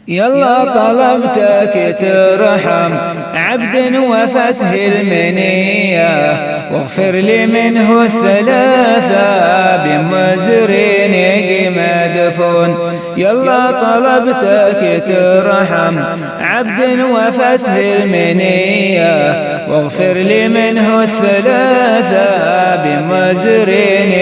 يلا طلبتك ترحم عبد وفتح المنية، واغفر لي منه الثلاثة بمزرين مدفون. يلا طلبتك ترحم عبد وفتح المنية، واغفر لي منه الثلاثة بمزرين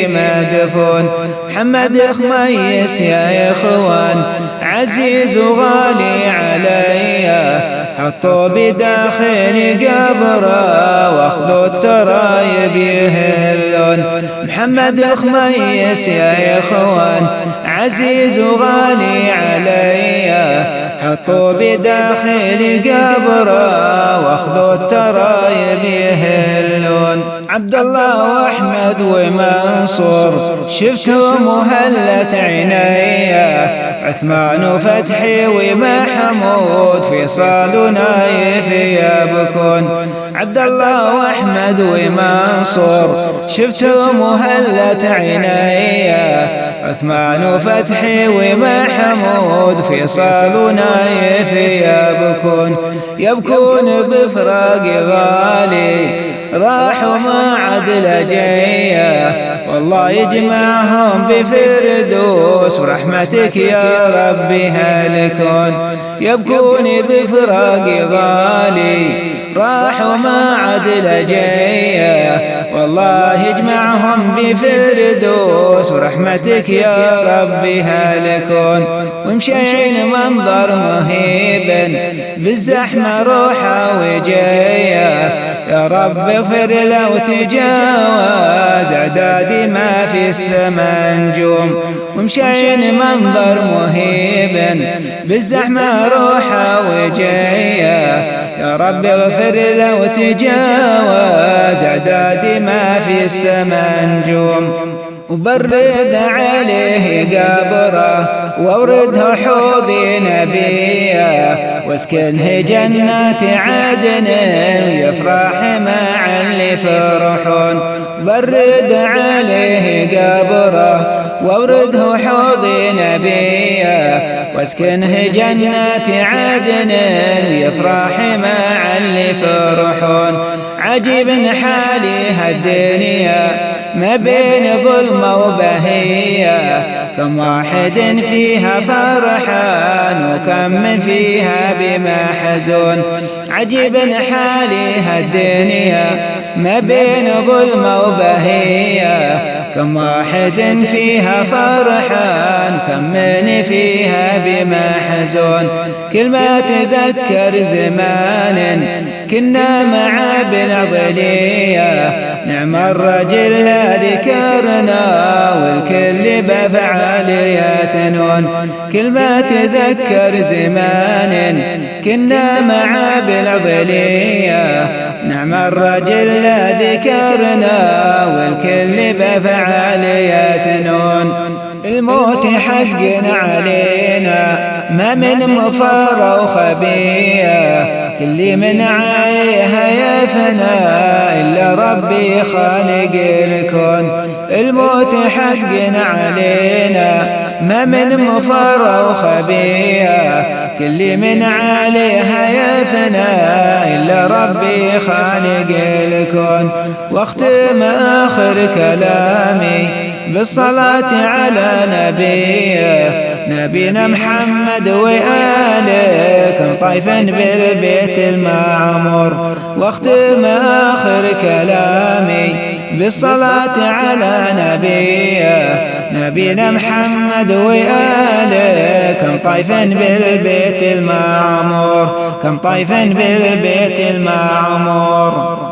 مدفون. محمد خميس يا إخوان عزيز وغالي عليا، حطوا بداخل قبره واخذوا الترايب يهلون. محمد خميس يا إخوان عزيز وغالي عليا، حطوا بداخل قبره واخذوا الترايب يهلون. عبد الله واحمد ومنصور شفتهم وهلت عينيا، عثمان وفتحي ومحمود فيصال ونايف يبكون. عبد الله واحمد ومنصور شفتهم وهلت عينيا، عثمان وفتحي ومحمود فيصال ونايف يبكون. يبكون بفراق غالي راحوا ما عد لجيا، والله يجمعهم بفردوس ورحمتك يا ربي هلكون. يبكون بفراق غالي راحوا ما عد لجيا، والله يجمعهم بفردوس ورحمتك يا ربي هلكون. ومشين منظر مهيب بالزحمة روحه وجيا، يا رب اغفر لو تجاوز اعدادي ما في السما نجوم. ومشين منظر مهيب بالزحمة روحه وجيا، يا رب اغفر لو تجاوز اعدادي ما في السما نجوم. وبرد عليه قبره واورده حوض نبيه، واسكنه جنات عدن يفرح مع اللي فرحون. برد عليه قبره واورده حوض نبيه، واسكنه جنات عدن يفرح مع اللي فرحون. عجيب حالي هالدنيا ما بين ظلمة وبهية، كم واحد فيها فرحان وكم من فيها بما حزون. عجيب حالي هالدنيا ما بين ظلمة وبهية، كم واحد فيها فرحان كم من فيها بما حزون. كل ما تذكر زمان كنا مع ابن ضلية، نعم الرجل لا ذكرنا والكل بفعل يثنون. كل ما تذكر زمان كنا مع ابن ضلية، نعم الرجل لا ذكرنا والكل بفعل يثنون. الموت حق علينا ما من مفار وخبيه، كل من عليها يفنى إلا ربي خالق الكون. الموت حق علينا ما من مفار وخبيه، كل من عليها يفنى إلا ربي خالق الكون. واختم آخر كلامي بالصلاة على نبينا محمد وآله كم طيفا بالبيت المعمور. واختم آخر كلامي بالصلاة على نبينا محمد وآله كم طيفا بالبيت المعمور، كم طيفا بالبيت المعمور.